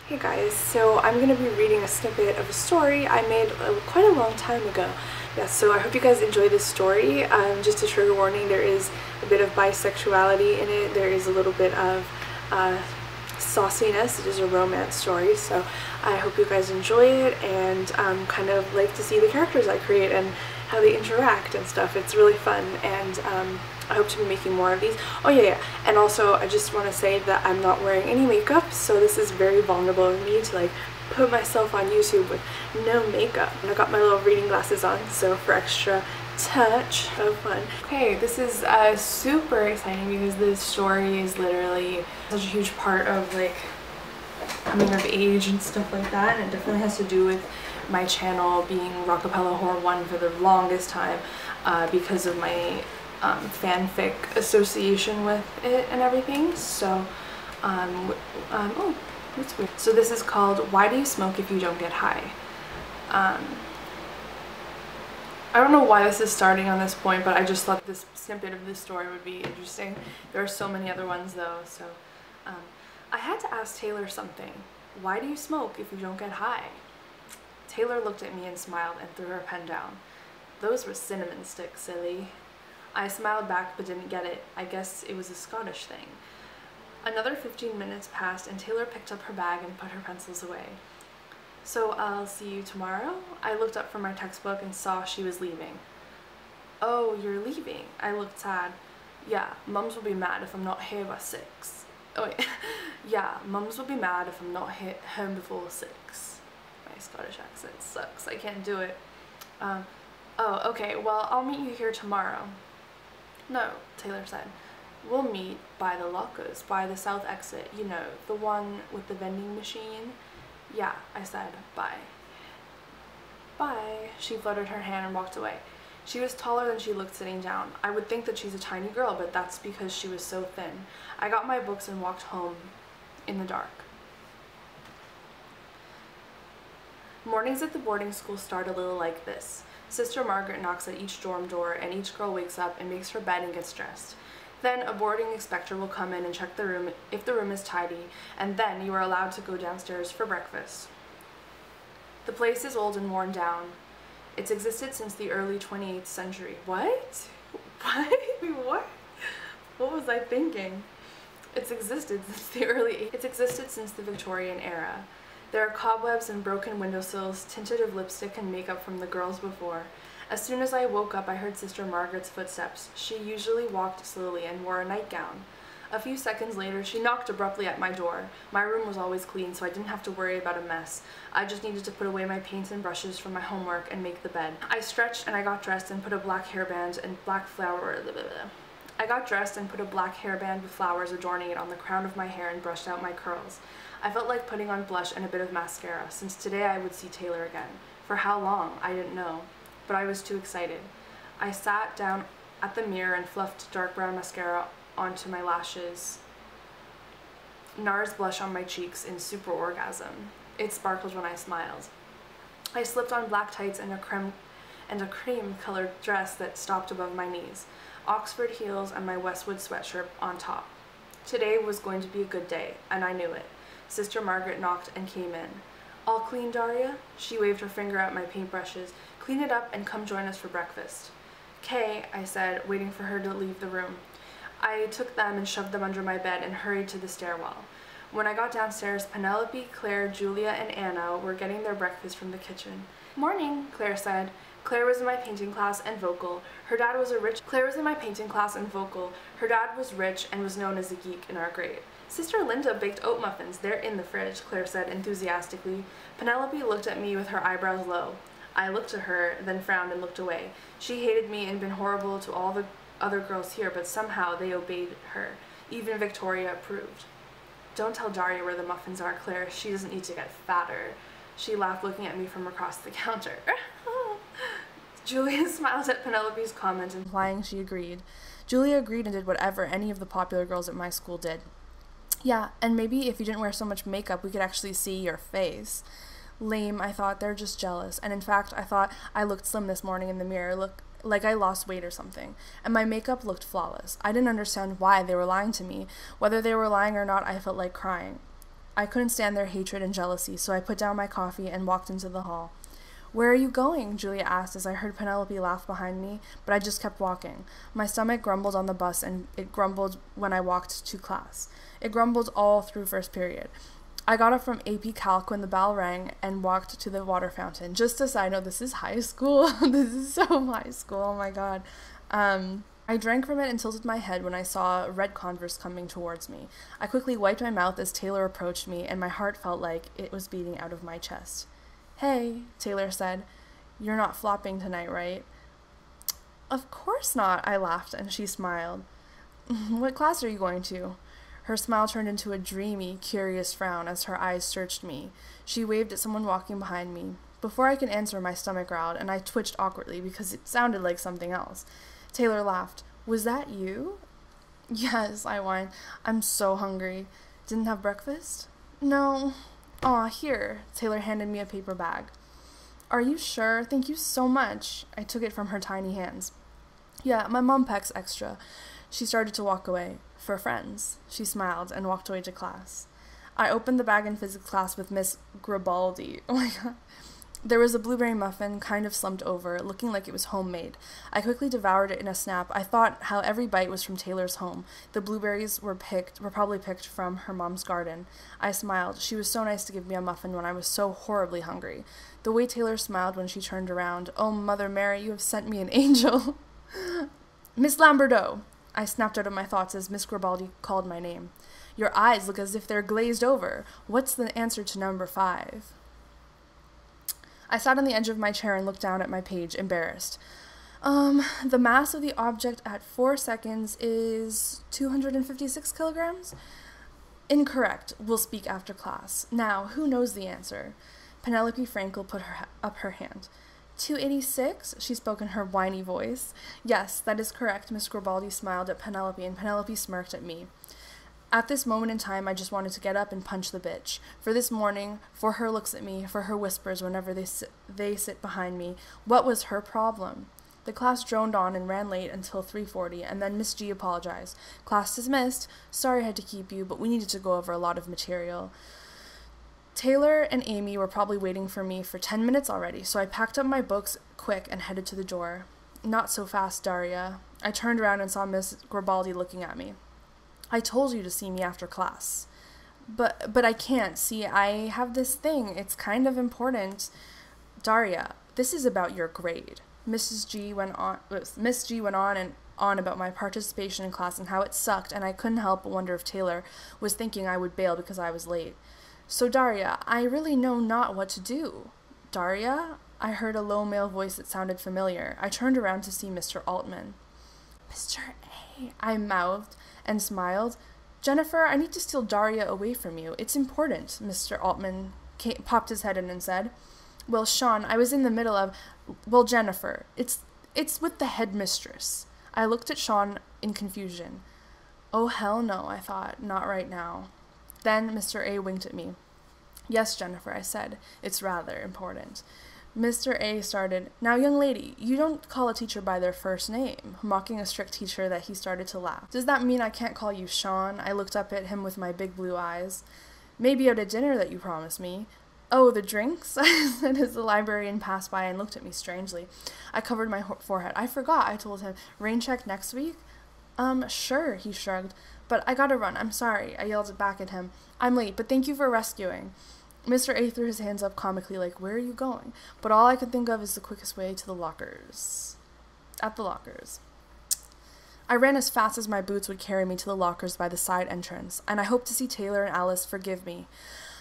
Hey guys, so I'm going to be reading a snippet of a story I made quite a long time ago. Yeah, so I hope you guys enjoy this story. Just a trigger warning, there is a bit of bisexuality in it. There is a little bit of sauciness. It is a romance story, so I hope you guys enjoy it and kind of like to see the characters I create and how they interact and stuff. It's really fun, and I hope to be making more of these. Oh yeah, and also I just want to say that I'm not wearing any makeup, so this is very vulnerable of me to like put myself on YouTube with no makeup. And I got my little reading glasses on, so for extra touch of fun. Okay, this is super exciting because this story is literally such a huge part of like coming of age and stuff like that, and it definitely has to do with my channel being Rockapella Horror 1 for the longest time because of my fanfic association with it and everything. So oh, that's weird. So this is called Why Do You Smoke If You Don't Get High? I don't know why this is starting on this point, but I just thought this snippet of this story would be interesting. There are so many other ones though, so I had to ask Taylor something. Why do you smoke if you don't get high? Taylor looked at me and smiled and threw her pen down. Those were cinnamon sticks, silly. I smiled back but didn't get it. I guess it was a Scottish thing. Another 15 minutes passed and Taylor picked up her bag and put her pencils away. So I'll see you tomorrow? I looked up from my textbook and saw she was leaving. Oh, you're leaving? I looked sad. Yeah, Mums will be mad if I'm not here by 6. Oh wait. Yeah, Mums will be mad if I'm not home before 6. My Scottish accent sucks. I can't do it. Oh, okay, well, I'll meet you here tomorrow. No, Taylor said. We'll meet by the lockers, by the south exit, you know, the one with the vending machine. Yeah, I said, bye. Bye. She fluttered her hand and walked away. She was taller than she looked sitting down. I would think that she's a tiny girl, but that's because she was so thin. I got my books and walked home in the dark. Mornings at the boarding school start a little like this. Sister Margaret knocks at each dorm door, and each girl wakes up and makes her bed and gets dressed. Then a boarding inspector will come in and check the room if the room is tidy, and then you are allowed to go downstairs for breakfast. The place is old and worn down. It's existed since the early 28th century. What? What? What? What was I thinking? It's existed since the Victorian era. There are cobwebs and broken windowsills, tinted of lipstick and makeup from the girls before. As soon as I woke up, I heard Sister Margaret's footsteps. She usually walked slowly and wore a nightgown. A few seconds later, she knocked abruptly at my door. My room was always clean, so I didn't have to worry about a mess. I just needed to put away my paints and brushes from my homework and make the bed. I stretched and I got dressed and put a black hairband and black flower. I got dressed and put a black hairband with flowers adorning it on the crown of my hair and brushed out my curls. I felt like putting on blush and a bit of mascara, since today I would see Taylor again. For how long, I didn't know, but I was too excited. I sat down at the mirror and fluffed dark brown mascara onto my lashes, NARS blush on my cheeks in super orgasm. It sparkled when I smiled. I slipped on black tights and a cream-colored dress that stopped above my knees, Oxford heels and my Westwood sweatshirt on top. Today was going to be a good day, and I knew it. Sister Margaret knocked and came in. All clean, Daria? She waved her finger at my paintbrushes. Clean it up and come join us for breakfast. "'Kay," I said, waiting for her to leave the room. I took them and shoved them under my bed and hurried to the stairwell. When I got downstairs, Penelope, Claire, Julia, and Anna were getting their breakfast from the kitchen. "Morning," Claire said. Claire was in my painting class and vocal. Her dad was rich and was known as a geek in our grade. "Sister Linda baked oat muffins. They're in the fridge," Claire said enthusiastically. Penelope looked at me with her eyebrows low. I looked at her, then frowned and looked away. She hated me and been horrible to all the other girls here, but somehow they obeyed her. Even Victoria approved. "Don't tell Daria where the muffins are, Claire. She doesn't need to get fatter." She laughed, looking at me from across the counter. Julia smiled at Penelope's comment, implying she agreed. Julia agreed and did whatever any of the popular girls at my school did. "Yeah, and maybe if you didn't wear so much makeup, we could actually see your face." Lame, I thought. They're just jealous. And in fact, I thought I looked slim this morning in the mirror, like I lost weight or something. And my makeup looked flawless. I didn't understand why they were lying to me. Whether they were lying or not, I felt like crying. I couldn't stand their hatred and jealousy, so I put down my coffee and walked into the hall. "Where are you going?" Julia asked as I heard Penelope laugh behind me, but I just kept walking. My stomach grumbled on the bus, and it grumbled when I walked to class. It grumbled all through first period. I got up from AP Calc when the bell rang and walked to the water fountain. Just a side note, this is high school. This is so high school. Oh my god. I drank from it and tilted my head when I saw red Converse coming towards me. I quickly wiped my mouth as Taylor approached me, and my heart felt like it was beating out of my chest. "Hey," Taylor said. "You're not flopping tonight, right?" "Of course not," I laughed, and she smiled. "What class are you going to?" Her smile turned into a dreamy, curious frown as her eyes searched me. She waved at someone walking behind me. Before I could answer, my stomach growled, and I twitched awkwardly because it sounded like something else. Taylor laughed. "Was that you?" "Yes," I whined. "I'm so hungry." "Didn't have breakfast?" "No." "Aw, here." Taylor handed me a paper bag. "Are you sure? Thank you so much." I took it from her tiny hands. "Yeah, my mom packs extra." She started to walk away. "For friends." She smiled and walked away to class. I opened the bag in physics class with Miss Gribaldi. Oh my god. There was a blueberry muffin, kind of slumped over, looking like it was homemade. I quickly devoured it in a snap. I thought how every bite was from Taylor's home. The blueberries were probably picked from her mom's garden. I smiled. She was so nice to give me a muffin when I was so horribly hungry. The way Taylor smiled when she turned around. "Oh, Mother Mary, you have sent me an angel." "Miss Lambardeau." I snapped out of my thoughts as Miss Gribaldi called my name. "Your eyes look as if they're glazed over. What's the answer to number 5? I sat on the edge of my chair and looked down at my page, embarrassed. The mass of the object at 4 seconds is 256 kilograms? Incorrect. We'll speak after class. Now, who knows the answer? Penelope Frankel put up her hand. 286? She spoke in her whiny voice. Yes, that is correct. Miss Gribaldi smiled at Penelope, and Penelope smirked at me. At this moment in time, I just wanted to get up and punch the bitch. For this morning, for her looks at me, for her whispers whenever they sit behind me. What was her problem? The class droned on and ran late until 3:40, and then Miss G apologized. "Class dismissed. Sorry I had to keep you, but we needed to go over a lot of material." Taylor and Amy were probably waiting for me for 10 minutes already, so I packed up my books quick and headed to the door. "Not so fast, Daria." I turned around and saw Miss Gribaldi looking at me. "I told you to see me after class." But I can't. See, I have this thing. It's kind of important." "Daria, this is about your grade." Miss G went on and on about my participation in class and how it sucked, and I couldn't help but wonder if Taylor was thinking I would bail because I was late. "So, Daria, I really know not what to do." "Daria?" I heard a low male voice that sounded familiar. I turned around to see Mr. Altman. "Mr. A," I mouthed and smiled. "Jennifer, I need to steal Daria away from you. It's important," Mr. Altman popped his head in and said. "Well, Sean, I was in the middle of... Well, Jennifer, it's with the headmistress." I looked at Sean in confusion. Oh, hell no, I thought. Not right now. Then Mr. A winked at me. "Yes, Jennifer," I said. "It's rather important." Mr. A started, "Now, young lady, you don't call a teacher by their first name," mocking a strict teacher that he started to laugh. "Does that mean I can't call you Sean?" I looked up at him with my big blue eyes. "Maybe at a dinner that you promised me." "Oh, the drinks?" I said as the librarian passed by and looked at me strangely. I covered my forehead. "I forgot," I told him. "Rain check next week?" Sure," he shrugged. "But I gotta run. I'm sorry," I yelled back at him. "I'm late, but thank you for rescuing." Mr. A threw his hands up comically like, "Where are you going?" But all I could think of is the quickest way to the lockers. At the lockers. I ran as fast as my boots would carry me to the lockers by the side entrance, and I hoped to see Taylor and Alice forgive me.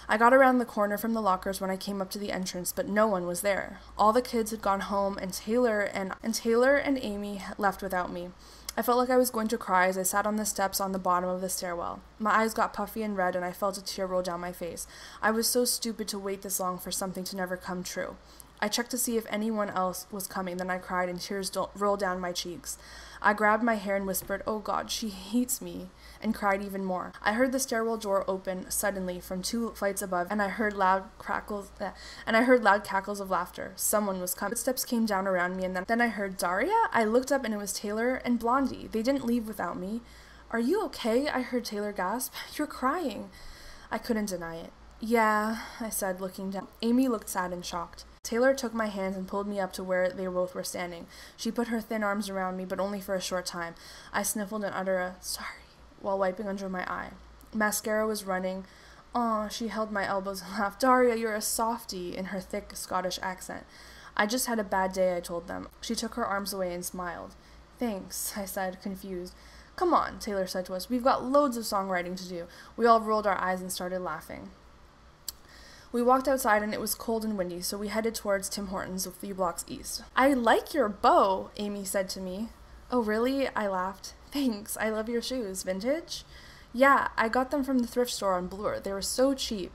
I got around the corner from the lockers when I came up to the entrance, but no one was there. All the kids had gone home, and Taylor and Amy left without me. I felt like I was going to cry as I sat on the steps on the bottom of the stairwell. My eyes got puffy and red, and I felt a tear roll down my face. I was so stupid to wait this long for something to never come true. I checked to see if anyone else was coming, then I cried and tears rolled down my cheeks. I grabbed my hair and whispered, "Oh God, she hates me," and cried even more. I heard the stairwell door open suddenly from 2 flights above, and I heard loud cackles of laughter. Someone was coming. Footsteps came down around me, and then I heard Daria. I looked up, and it was Taylor and Blondie. They didn't leave without me. "Are you okay?" I heard Taylor gasp. "You're crying." I couldn't deny it. Yeah, I said, looking down. Amy looked sad and shocked. Taylor took my hands and pulled me up to where they both were standing. She put her thin arms around me, but only for a short time. I sniffled and uttered a sorry while wiping under my eye. Mascara was running. Aw, she held my elbows and laughed. Daria, you're a softie, in her thick Scottish accent. I just had a bad day, I told them. She took her arms away and smiled. Thanks, I said, confused. Come on, Taylor said to us. We've got loads of songwriting to do. We all rolled our eyes and started laughing. We walked outside and it was cold and windy, so we headed towards Tim Hortons a few blocks east. I like your bow, Amy said to me. Oh, really? I laughed. Thanks, I love your shoes. Vintage? Yeah, I got them from the thrift store on Bloor. They were so cheap.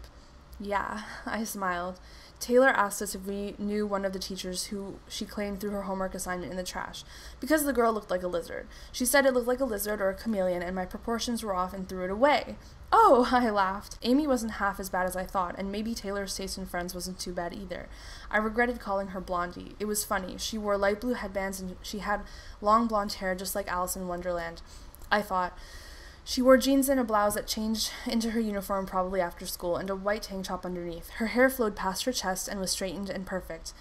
Yeah, I smiled. Taylor asked us if we knew one of the teachers who she claimed threw her homework assignment in the trash, because the girl looked like a lizard. She said it looked like a lizard or a chameleon, and my proportions were off and threw it away. Oh, I laughed. Amy wasn't half as bad as I thought, and maybe Taylor's taste in friends wasn't too bad either. I regretted calling her Blondie. It was funny. She wore light blue headbands, and she had long blonde hair just like Alice in Wonderland. I thought. She wore jeans and a blouse that changed into her uniform probably after school, and a white tank top underneath. Her hair flowed past her chest and was straightened and perfect.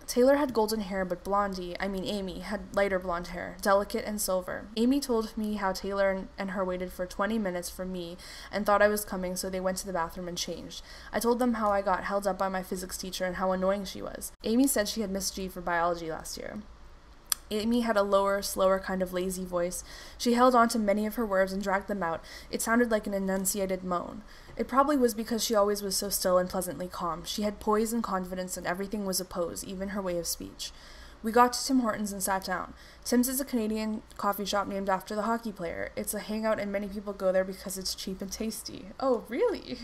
Taylor had golden hair, but Amy, had lighter blonde hair, delicate and silver. Amy told me how Taylor and her waited for 20 minutes for me and thought I was coming, so they went to the bathroom and changed. I told them how I got held up by my physics teacher and how annoying she was. Amy said she had missed G for biology last year. Amy had a lower, slower kind of lazy voice. She held on to many of her words and dragged them out. It sounded like an enunciated moan. It probably was because she always was so still and pleasantly calm. She had poise and confidence, and everything was a pose, even her way of speech. We got to Tim Hortons and sat down. Tim's is a Canadian coffee shop named after the hockey player. It's a hangout, and many people go there because it's cheap and tasty. Oh, really?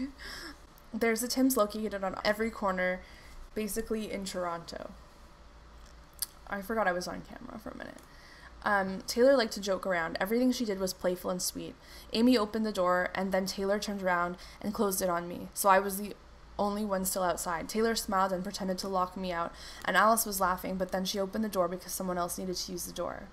There's a Tim's located on every corner, basically in Toronto. I forgot I was on camera for a minute. Taylor liked to joke around. Everything she did was playful and sweet. Amy opened the door, and then Taylor turned around and closed it on me, so I was the only one still outside. Taylor smiled and pretended to lock me out, and Alice was laughing, but then she opened the door because someone else needed to use the door.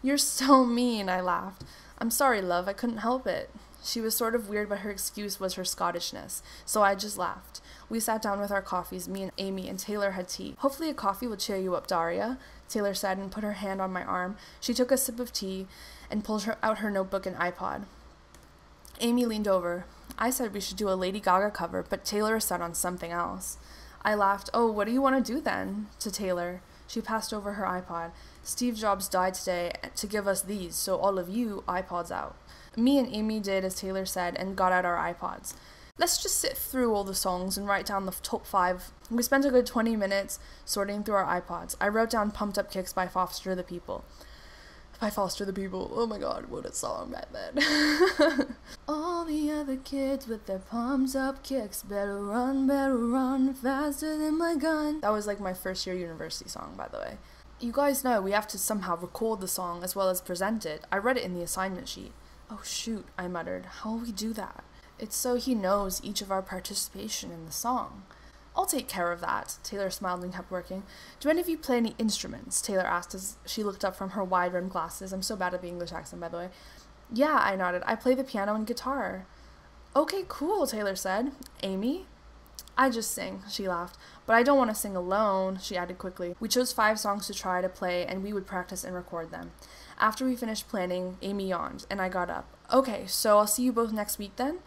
You're so mean, I laughed. I'm sorry, love, I couldn't help it. She was sort of weird, but her excuse was her Scottishness, so I just laughed. We sat down with our coffees. Me and Amy and Taylor had tea. Hopefully a coffee will cheer you up, Daria, Taylor said and put her hand on my arm. She took a sip of tea and pulled out her notebook and iPod. Amy leaned over. I said we should do a Lady Gaga cover, but Taylor said on something else. I laughed. Oh, what do you want to do then? To Taylor. She passed over her iPod. Steve Jobs died today to give us these, so all of you, iPods out. Me and Amy did as Taylor said and got out our iPods. Let's just sit through all the songs and write down the top 5. We spent a good 20 minutes sorting through our iPods. I wrote down Pumped Up Kicks by Foster the People. By Foster the People. Oh my god, what a song back then. All the other kids with their pumped up kicks better run faster than my gun. That was like my first year university song, by the way. You guys know we have to somehow record the song as well as present it. I read it in the assignment sheet. Oh shoot, I muttered. How will we do that? It's so he knows each of our participation in the song. I'll take care of that, Taylor smiled and kept working. Do any of you play any instruments? Taylor asked as she looked up from her wide-rimmed glasses. I'm so bad at the English accent, by the way. Yeah, I nodded. I play the piano and guitar. Okay, cool, Taylor said. Amy? I just sing, she laughed. But I don't want to sing alone, she added quickly. We chose 5 songs to try to play, and we would practice and record them. After we finished planning, Amy yawned, and I got up. Okay, so I'll see you both next week then?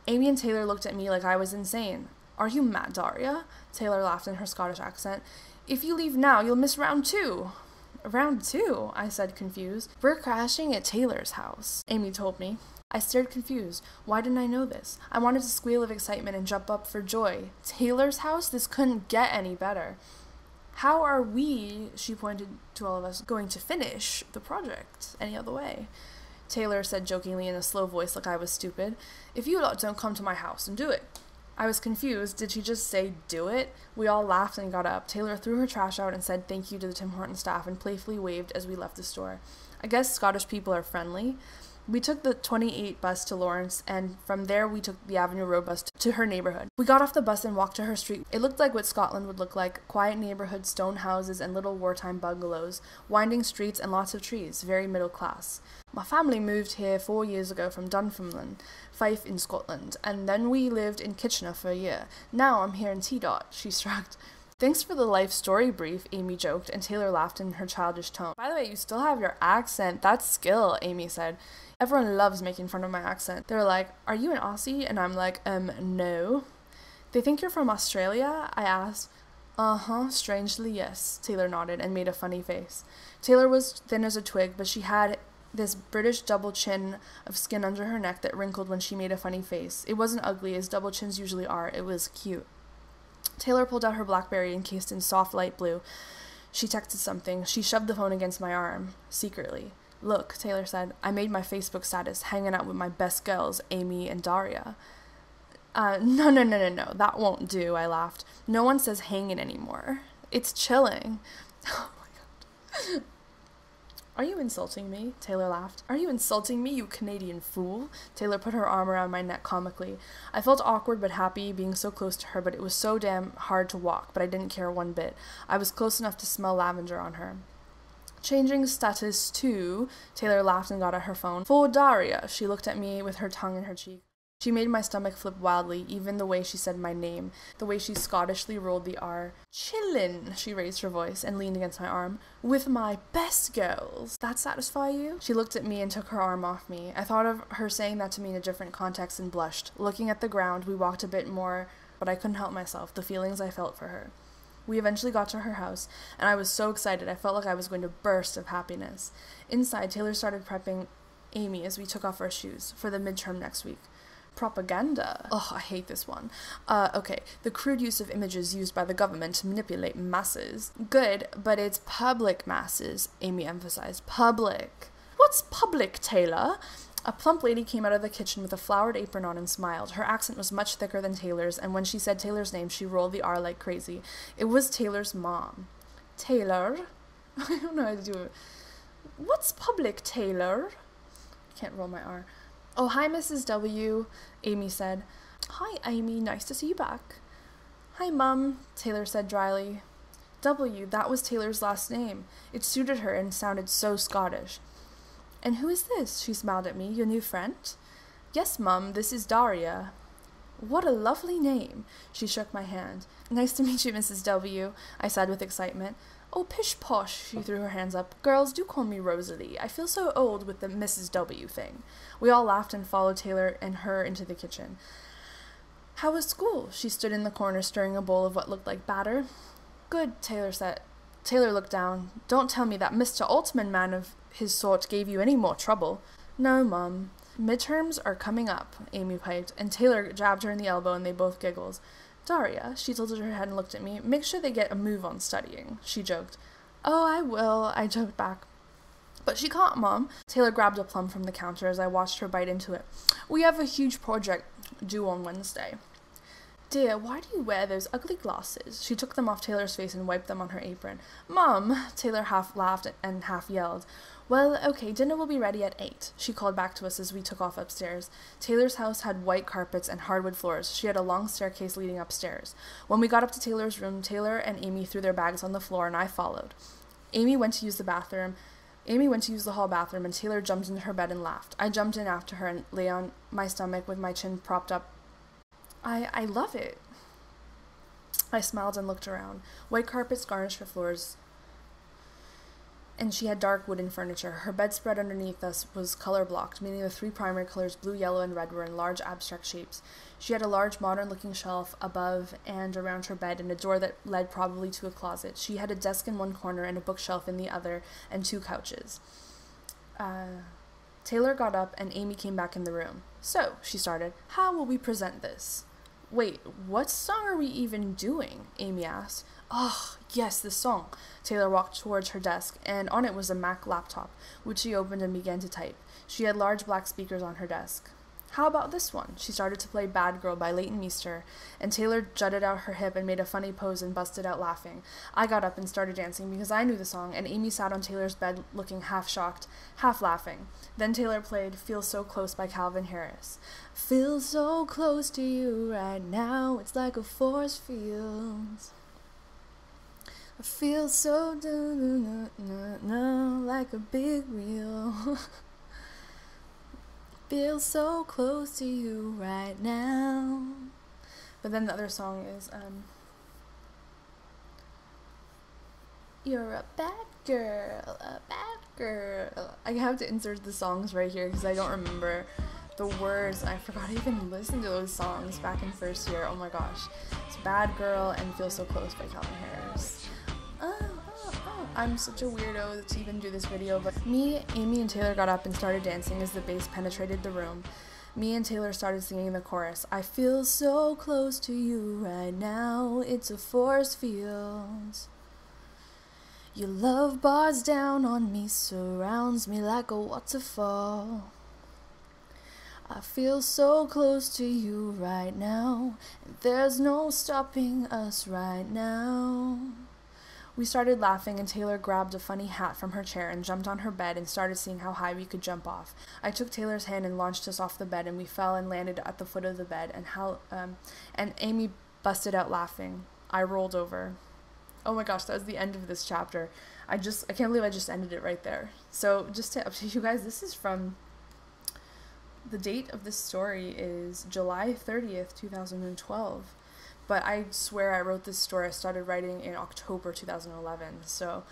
Amy and Taylor looked at me like I was insane. Are you mad, Daria? Taylor laughed in her Scottish accent. If you leave now, you'll miss round 2. Round 2? I said, confused. We're crashing at Taylor's house, Amy told me. I stared confused. Why didn't I know this? I wanted to squeal of excitement and jump up for joy. Taylor's house? This couldn't get any better. How are we, she pointed to all of us, going to finish the project any other way? Taylor said jokingly in a slow voice like I was stupid. If you lot don't come to my house and do it. I was confused. Did she just say, do it? We all laughed and got up. Taylor threw her trash out and said thank you to the Tim Hortons staff and playfully waved as we left the store. I guess Scottish people are friendly. We took the 28 bus to Lawrence, and from there we took the Avenue Road bus to her neighborhood. We got off the bus and walked to her street. It looked like what Scotland would look like, quiet neighborhood, stone houses, and little wartime bungalows, winding streets, and lots of trees, very middle class. My family moved here 4 years ago from Dunfermline, Fife in Scotland, and then we lived in Kitchener for a year. Now I'm here in T-Dot, she shrugged. Thanks for the life story brief, Amy joked, and Taylor laughed in her childish tone. By the way, you still have your accent. That's skill, Amy said. Everyone loves making fun of my accent. They're like, are you an Aussie? And I'm like, no. They think you're from Australia? I asked. Strangely, yes, Taylor nodded and made a funny face. Taylor was thin as a twig, but she had this British double chin of skin under her neck that wrinkled when she made a funny face. It wasn't ugly, as double chins usually are. It was cute. Taylor pulled out her BlackBerry encased in soft light blue. She texted something. She shoved the phone against my arm, secretly. Look, Taylor said, I made my Facebook status, hanging out with my best girls, Amy and Daria. No, that won't do, I laughed. No one says hanging anymore. It's chilling. Oh my god. Are you insulting me? Taylor laughed. Are you insulting me, you Canadian fool? Taylor put her arm around my neck comically. I felt awkward but happy being so close to her, but it was so damn hard to walk, but I didn't care one bit. I was close enough to smell lavender on her. Changing status to, Taylor laughed and got at her phone. For Daria, she looked at me with her tongue in her cheek. She made my stomach flip wildly, even the way she said my name, the way she scottishly rolled the R. Chillin', she raised her voice and leaned against my arm. With my best girls. That satisfy you? She looked at me and took her arm off me. I thought of her saying that to me in a different context and blushed. Looking at the ground, we walked a bit more, but I couldn't help myself, the feelings I felt for her. We eventually got to her house, and I was so excited I felt like I was going to burst of happiness. Inside, Taylor started prepping Amy as we took off our shoes for the midterm next week. Propaganda. Oh, I hate this one. Okay. The crude use of images used by the government to manipulate masses. Good, but it's public masses, Amy emphasized. Public. What's public, Taylor? A plump lady came out of the kitchen with a flowered apron on and smiled. Her accent was much thicker than Taylor's, and when she said Taylor's name, she rolled the R like crazy. It was Taylor's mom. Taylor? I don't know how to do it. What's public, Taylor? I can't roll my R. Oh, hi, Mrs. W, Amy said. Hi, Amy. Nice to see you back. Hi, Mum, Taylor said dryly. W, that was Taylor's last name. It suited her and sounded so Scottish. And who is this? She smiled at me. Your new friend? Yes, Mum, this is Daria. What a lovely name. She shook my hand. Nice to meet you, Mrs. W, I said with excitement. Oh, pish posh, she threw her hands up. Girls, do call me Rosalie. I feel so old with the Mrs. W thing. We all laughed and followed Taylor and her into the kitchen. How was school? She stood in the corner stirring a bowl of what looked like batter. Good, Taylor said. Taylor looked down. Don't tell me that Mr. Altman man of his sort gave you any more trouble. No, Mum. Midterms are coming up, Amy piped, and Taylor jabbed her in the elbow and they both giggled. Daria, she tilted her head and looked at me. Make sure they get a move on studying, she joked. Oh, I will, I joked back. But she can't, Mom. Taylor grabbed a plum from the counter as I watched her bite into it. We have a huge project due on Wednesday. Dear, why do you wear those ugly glasses? She took them off Taylor's face and wiped them on her apron. Mom, Taylor half laughed and half yelled. Well, okay, dinner will be ready at 8, she called back to us as we took off upstairs. Taylor's house had white carpets and hardwood floors. She had a long staircase leading upstairs. When we got up to Taylor's room, Taylor and Amy threw their bags on the floor and I followed. Amy went to use the hall bathroom and Taylor jumped into her bed and laughed. I jumped in after her and lay on my stomach with my chin propped up. I love it. I smiled and looked around. White carpets garnished her floors, and she had dark wooden furniture. Her bedspread underneath us was color-blocked, meaning the 3 primary colors, blue, yellow, and red, were in large abstract shapes. She had a large modern-looking shelf above and around her bed and a door that led probably to a closet. She had a desk in one corner and a bookshelf in the other, and 2 couches. Taylor got up, and Amy came back in the room. So, she started, how will we present this? Wait, what song are we even doing? Amy asked. Oh, yes, the song. Taylor walked towards her desk, and on it was a Mac laptop, which she opened and began to type. She had large black speakers on her desk. How about this one? She started to play Bad Girl by Leighton Meester, and Taylor jutted out her hip and made a funny pose and busted out laughing. I got up and started dancing because I knew the song, and Amy sat on Taylor's bed looking half shocked, half laughing. Then Taylor played Feel So Close by Calvin Harris. Feel so close to you right now, it's like a force field. I feel so like a big wheel. feel so close to you right now. But then the other song is, you're a bad girl, a bad girl. I have to insert the songs right here because I don't remember the words. I forgot I even listened to those songs back in first year. Oh my gosh. It's Bad Girl and Feel So Close by Calvin Harris. I'm such a weirdo to even do this video, but me, Amy, and Taylor got up and started dancing as the bass penetrated the room. Me and Taylor started singing the chorus. I feel so close to you right now, it's a force field. Your love bars down on me, surrounds me like a waterfall. I feel so close to you right now, and there's no stopping us right now. We started laughing, and Taylor grabbed a funny hat from her chair and jumped on her bed and started seeing how high we could jump off. I took Taylor's hand and launched us off the bed, and we fell and landed at the foot of the bed, and Amy busted out laughing. I rolled over. Oh my gosh, that was the end of this chapter. I can't believe I just ended it right there. So just to update you guys, this is from, the date of this story is July 30th, 2012. But I swear I wrote this story, I started writing in October 2011, so,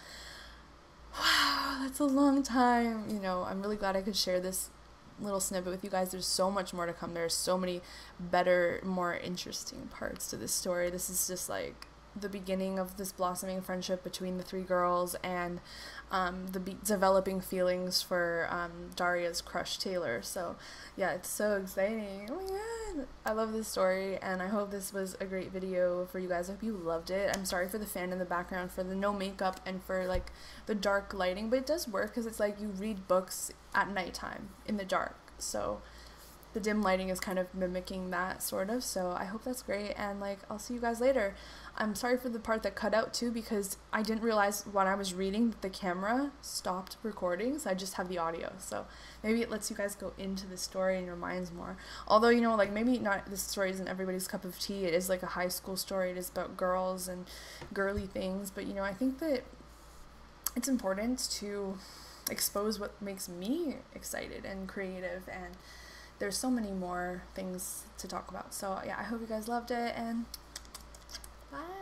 wow, that's a long time. You know, I'm really glad I could share this little snippet with you guys. There's so much more to come. There's so many better, more interesting parts to this story. This is just like the beginning of this blossoming friendship between the three girls and developing feelings for Daria's crush Taylor. So yeah, it's so exciting. Oh my god, I love this story, and I hope this was a great video for you guys. I hope you loved it. I'm sorry for the fan in the background, for the no makeup, and for like the dark lighting, but it does work because it's like you read books at nighttime in the dark, so the dim lighting is kind of mimicking that sort of. So I hope that's great, and like I'll see you guys later. I'm sorry for the part that cut out too, because I didn't realize when I was reading that the camera stopped recording, so I just have the audio. So maybe it lets you guys go into the story in your minds more. Although, you know, like maybe not, this story isn't everybody's cup of tea. It is like a high school story. It is about girls and girly things, but you know, I think that it's important to expose what makes me excited and creative, and there's so many more things to talk about. So yeah, I hope you guys loved it, and bye.